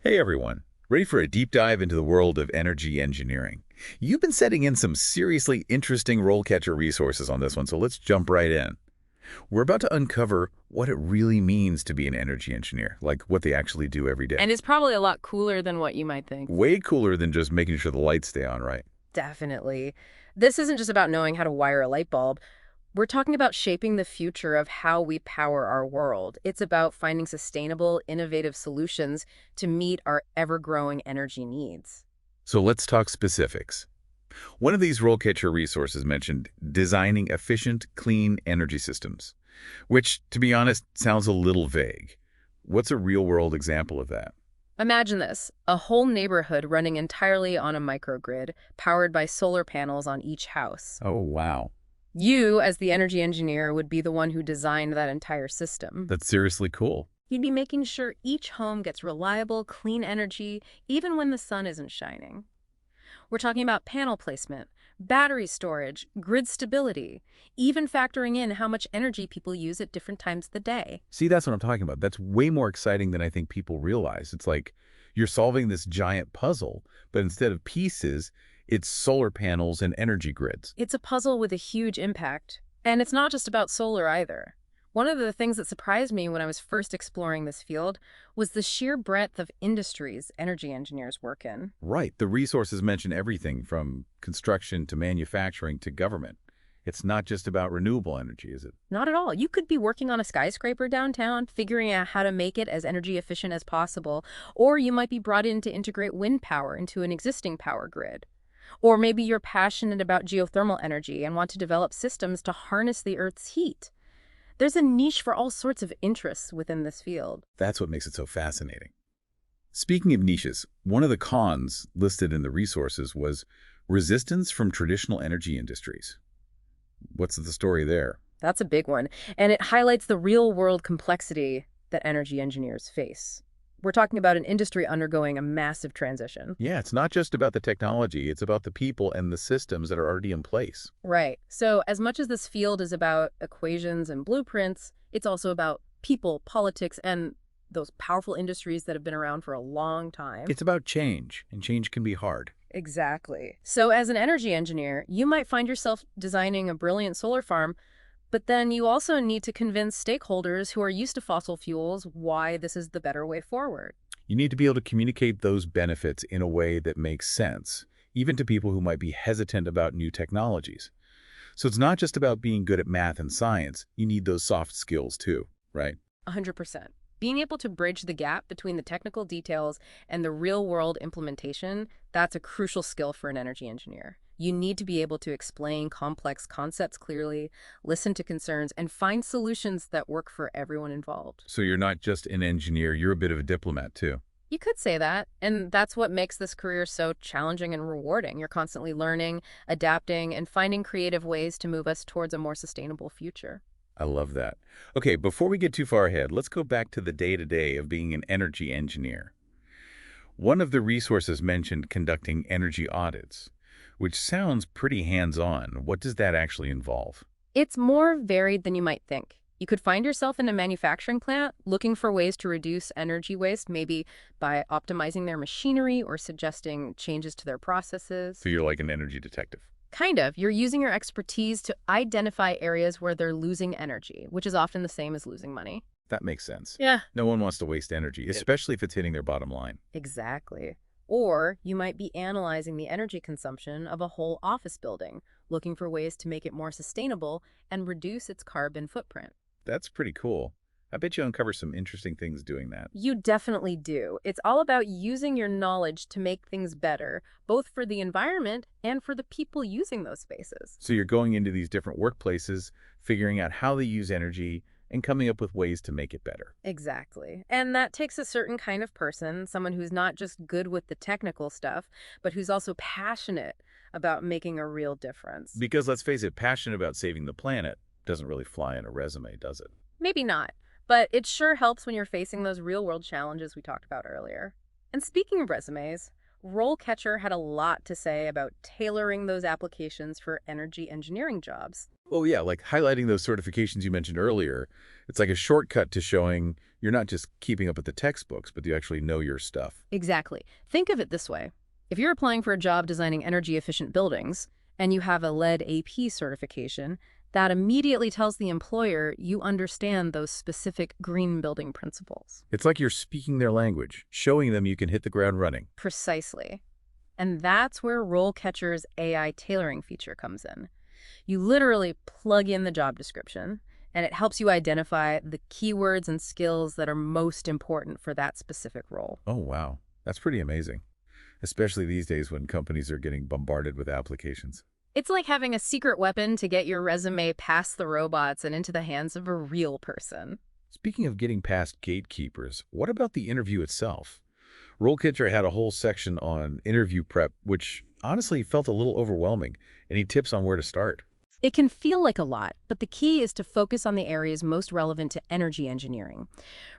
Hey everyone, ready for a deep dive into the world of energy engineering? You've been setting in some seriously interesting RoleCatcher resources on this one, so let's jump right in. We're about to uncover what it really means to be an energy engineer, like what they actually do every day. And it's probably a lot cooler than what you might think. Way cooler than just making sure the lights stay on, right? Definitely. This isn't just about knowing how to wire a light bulb. We're talking about shaping the future of how we power our world. It's about finding sustainable, innovative solutions to meet our ever-growing energy needs. So let's talk specifics. One of these RoleCatcher resources mentioned designing efficient, clean energy systems, which, to be honest, sounds a little vague. What's a real-world example of that? Imagine this, a whole neighborhood running entirely on a microgrid, powered by solar panels on each house. Oh, wow. You, as the energy engineer, would be the one who designed that entire system. That's seriously cool. You'd be making sure each home gets reliable, clean energy, even when the sun isn't shining. We're talking about panel placement, battery storage, grid stability, even factoring in how much energy people use at different times of the day. See, that's what I'm talking about. That's way more exciting than I think people realize. It's like you're solving this giant puzzle, but instead of pieces, it's solar panels and energy grids. It's a puzzle with a huge impact. And it's not just about solar either. One of the things that surprised me when I was first exploring this field was the sheer breadth of industries energy engineers work in. Right. The resources mention everything from construction to manufacturing to government. It's not just about renewable energy, is it? Not at all. You could be working on a skyscraper downtown, figuring out how to make it as energy efficient as possible, or you might be brought in to integrate wind power into an existing power grid. Or maybe you're passionate about geothermal energy and want to develop systems to harness the Earth's heat. There's a niche for all sorts of interests within this field. That's what makes it so fascinating. Speaking of niches, one of the cons listed in the resources was resistance from traditional energy industries. What's the story there? That's a big one, and it highlights the real-world complexity that energy engineers face. We're talking about an industry undergoing a massive transition. Yeah, it's not just about the technology, it's about the people and the systems that are already in place. Right. So as much as this field is about equations and blueprints, it's also about people, politics, and those powerful industries that have been around for a long time. It's about change, and change can be hard. Exactly. So as an energy engineer, you might find yourself designing a brilliant solar farm, but then you also need to convince stakeholders who are used to fossil fuels why this is the better way forward. You need to be able to communicate those benefits in a way that makes sense, even to people who might be hesitant about new technologies. So it's not just about being good at math and science. You need those soft skills too, right? 100%. Being able to bridge the gap between the technical details and the real-world implementation, that's a crucial skill for an energy engineer. You need to be able to explain complex concepts clearly, listen to concerns, and find solutions that work for everyone involved. So you're not just an engineer, you're a bit of a diplomat too. You could say that, and that's what makes this career so challenging and rewarding. You're constantly learning, adapting, and finding creative ways to move us towards a more sustainable future. I love that. Okay, before we get too far ahead, let's go back to the day-to-day of being an energy engineer. One of the resources mentioned conducting energy audits, which sounds pretty hands-on. What does that actually involve? It's more varied than you might think. You could find yourself in a manufacturing plant looking for ways to reduce energy waste, maybe by optimizing their machinery or suggesting changes to their processes. So you're like an energy detective. Kind of. You're using your expertise to identify areas where they're losing energy, which is often the same as losing money. That makes sense. Yeah. No one wants to waste energy, especially if it's hitting their bottom line. Exactly. Or you might be analyzing the energy consumption of a whole office building, looking for ways to make it more sustainable and reduce its carbon footprint. That's pretty cool. I bet you uncover some interesting things doing that. You definitely do. It's all about using your knowledge to make things better, both for the environment and for the people using those spaces. So you're going into these different workplaces, figuring out how they use energy, and coming up with ways to make it better. Exactly. And that takes a certain kind of person, someone who's not just good with the technical stuff, but who's also passionate about making a real difference. Because let's face it, passion about saving the planet doesn't really fly in a resume, does it? Maybe not, but it sure helps when you're facing those real-world challenges we talked about earlier. And speaking of resumes, RoleCatcher had a lot to say about tailoring those applications for energy engineering jobs. Oh, yeah, like highlighting those certifications you mentioned earlier. It's like a shortcut to showing you're not just keeping up with the textbooks, but you actually know your stuff. Exactly. Think of it this way. If you're applying for a job designing energy-efficient buildings, and you have a lead AP certification, that immediately tells the employer you understand those specific green building principles. It's like you're speaking their language, showing them you can hit the ground running. Precisely. And that's where RoleCatcher's AI tailoring feature comes in. You literally plug in the job description, and it helps you identify the keywords and skills that are most important for that specific role. Oh, wow. That's pretty amazing, especially these days when companies are getting bombarded with applications. It's like having a secret weapon to get your resume past the robots and into the hands of a real person. Speaking of getting past gatekeepers, what about the interview itself? RoleCatcher had a whole section on interview prep, which honestly felt a little overwhelming. Any tips on where to start? It can feel like a lot, but the key is to focus on the areas most relevant to energy engineering.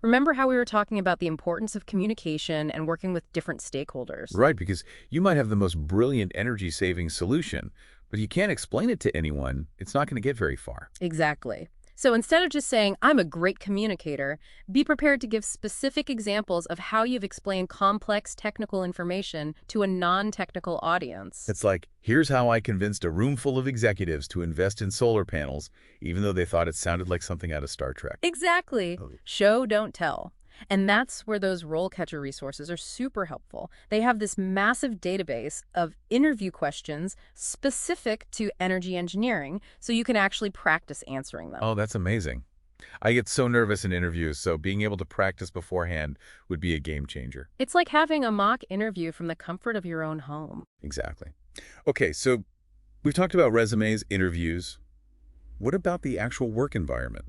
Remember how we were talking about the importance of communication and working with different stakeholders? Right, because you might have the most brilliant energy-saving solution, but you can't explain it to anyone. It's not going to get very far. Exactly. So instead of just saying, I'm a great communicator, be prepared to give specific examples of how you've explained complex technical information to a non-technical audience. It's like, here's how I convinced a room full of executives to invest in solar panels, even though they thought it sounded like something out of Star Trek. Exactly. Oh. Show, don't tell. And that's where those RoleCatcher resources are super helpful. They have this massive database of interview questions specific to energy engineering, so you can actually practice answering them. Oh, that's amazing. I get so nervous in interviews, so being able to practice beforehand would be a game changer. It's like having a mock interview from the comfort of your own home. Exactly. Okay, so we've talked about resumes, interviews. What about the actual work environment?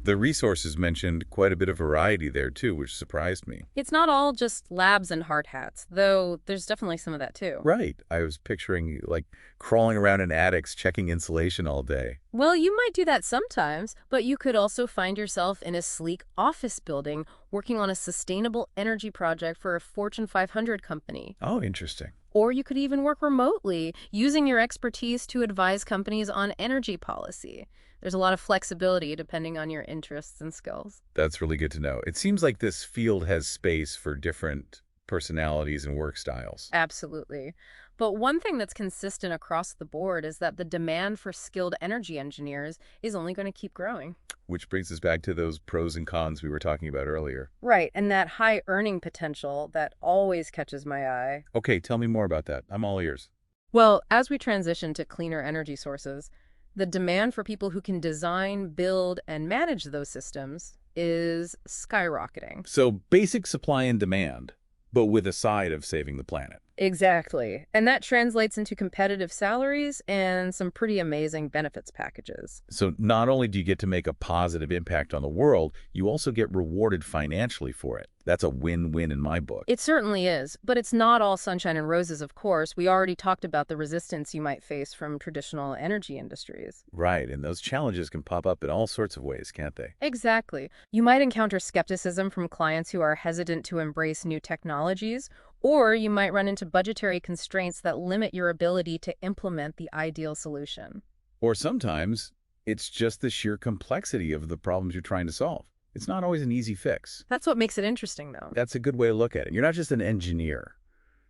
The resources mentioned quite a bit of variety there, too, which surprised me. It's not all just labs and hard hats, though there's definitely some of that too. Right. I was picturing, like, crawling around in attics, checking insulation all day. Well, you might do that sometimes, but you could also find yourself in a sleek office building working on a sustainable energy project for a Fortune 500 company. Oh, interesting. Or you could even work remotely, using your expertise to advise companies on energy policy. There's a lot of flexibility depending on your interests and skills. That's really good to know. It seems like this field has space for different personalities and work styles. Absolutely. But one thing that's consistent across the board is that the demand for skilled energy engineers is only going to keep growing. Which brings us back to those pros and cons we were talking about earlier. Right, and that high earning potential that always catches my eye. Okay, tell me more about that. I'm all ears. Well, as we transition to cleaner energy sources, the demand for people who can design, build, and manage those systems is skyrocketing. So basic supply and demand, but with a side of saving the planet. Exactly. And that translates into competitive salaries and some pretty amazing benefits packages. So not only do you get to make a positive impact on the world, you also get rewarded financially for it. That's a win-win in my book. It certainly is, but it's not all sunshine and roses, of course. We already talked about the resistance you might face from traditional energy industries. Right, and those challenges can pop up in all sorts of ways, can't they? Exactly. You might encounter skepticism from clients who are hesitant to embrace new technologies, or you might run into budgetary constraints that limit your ability to implement the ideal solution. Or sometimes it's just the sheer complexity of the problems you're trying to solve. It's not always an easy fix. That's what makes it interesting, though. That's a good way to look at it. You're not just an engineer.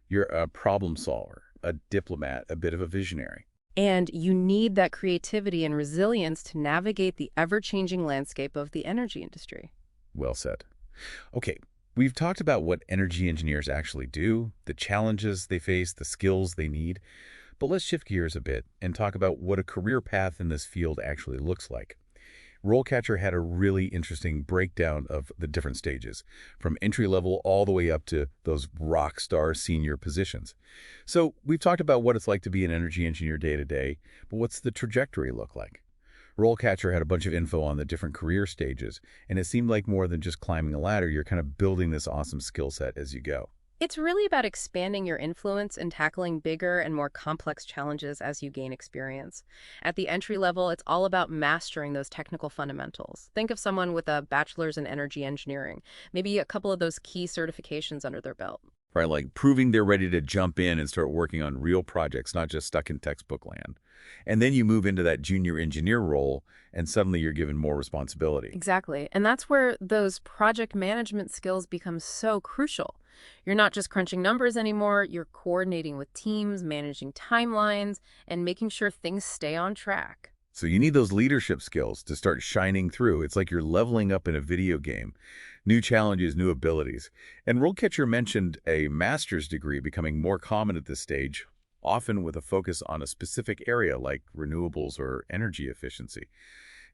You're a problem solver, a diplomat, a bit of a visionary. And you need that creativity and resilience to navigate the ever-changing landscape of the energy industry. Well said. Okay, we've talked about what energy engineers actually do, the challenges they face, the skills they need. But let's shift gears a bit and talk about what a career path in this field actually looks like. RoleCatcher had a really interesting breakdown of the different stages, from entry level all the way up to those rock star senior positions. So we've talked about what it's like to be an energy engineer day to day, but what's the trajectory look like? RoleCatcher had a bunch of info on the different career stages, and it seemed like more than just climbing a ladder, you're kind of building this awesome skill set as you go. It's really about expanding your influence and tackling bigger and more complex challenges as you gain experience. At the entry level, it's all about mastering those technical fundamentals. Think of someone with a bachelor's in energy engineering, maybe a couple of those key certifications under their belt. right? Like proving they're ready to jump in and start working on real projects, not just stuck in textbook land. And then you move into that junior engineer role, and suddenly you're given more responsibility. Exactly. And that's where those project management skills become so crucial. You're not just crunching numbers anymore, you're coordinating with teams, managing timelines, and making sure things stay on track. So you need those leadership skills to start shining through. It's like you're leveling up in a video game. New challenges, new abilities. And RoleCatcher mentioned a master's degree becoming more common at this stage, often with a focus on a specific area like renewables or energy efficiency.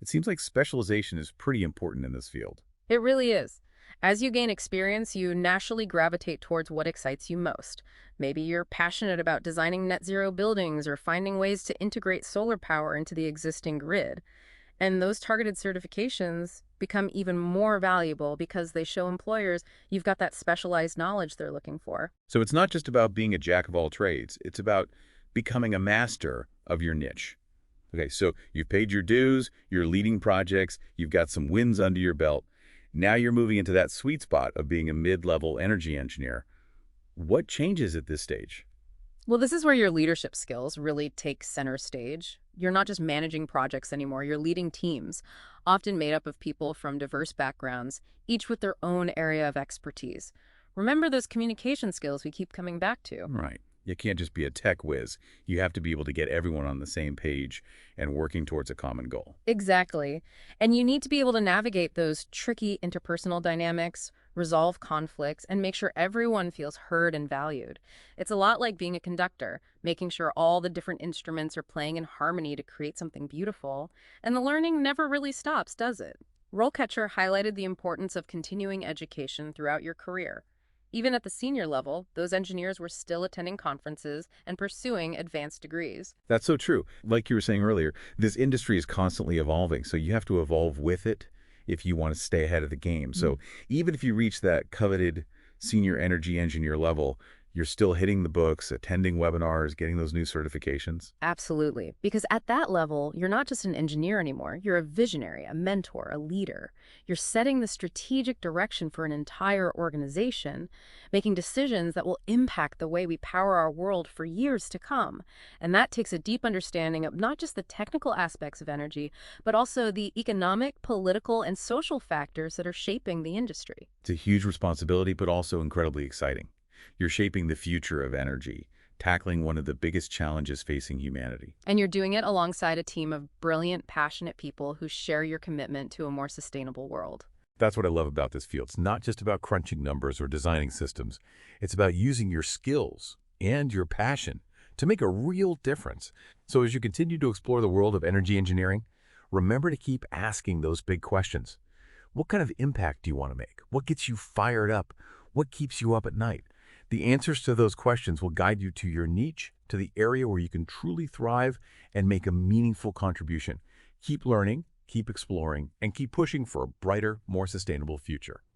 It seems like specialization is pretty important in this field. It really is. As you gain experience, you naturally gravitate towards what excites you most. Maybe you're passionate about designing net zero buildings or finding ways to integrate solar power into the existing grid. And those targeted certifications become even more valuable because they show employers you've got that specialized knowledge they're looking for. So it's not just about being a jack of all trades. It's about becoming a master of your niche. Okay, so you've paid your dues, you're leading projects, you've got some wins under your belt. Now you're moving into that sweet spot of being a mid-level energy engineer. What changes at this stage? Well, this is where your leadership skills really take center stage. You're not just managing projects anymore, you're leading teams, often made up of people from diverse backgrounds, each with their own area of expertise. Remember those communication skills we keep coming back to. Right. You can't just be a tech whiz. You have to be able to get everyone on the same page and working towards a common goal. Exactly. And you need to be able to navigate those tricky interpersonal dynamics, resolve conflicts, and make sure everyone feels heard and valued. It's a lot like being a conductor, making sure all the different instruments are playing in harmony to create something beautiful. And the learning never really stops, does it? RoleCatcher highlighted the importance of continuing education throughout your career. Even at the senior level, those engineers were still attending conferences and pursuing advanced degrees. That's so true. Like you were saying earlier, this industry is constantly evolving, so you have to evolve with it if you want to stay ahead of the game. So even if you reach that coveted senior energy engineer level, you're still hitting the books, attending webinars, getting those new certifications. Absolutely. Because at that level, you're not just an engineer anymore. You're a visionary, a mentor, a leader. You're setting the strategic direction for an entire organization, making decisions that will impact the way we power our world for years to come. And that takes a deep understanding of not just the technical aspects of energy, but also the economic, political, and social factors that are shaping the industry. It's a huge responsibility, but also incredibly exciting. You're shaping the future of energy, tackling one of the biggest challenges facing humanity. And you're doing it alongside a team of brilliant, passionate people who share your commitment to a more sustainable world. That's what I love about this field. It's not just about crunching numbers or designing systems. It's about using your skills and your passion to make a real difference. So as you continue to explore the world of energy engineering, remember to keep asking those big questions. What kind of impact do you want to make? What gets you fired up? What keeps you up at night? The answers to those questions will guide you to your niche, to the area where you can truly thrive and make a meaningful contribution. Keep learning, keep exploring, and keep pushing for a brighter, more sustainable future.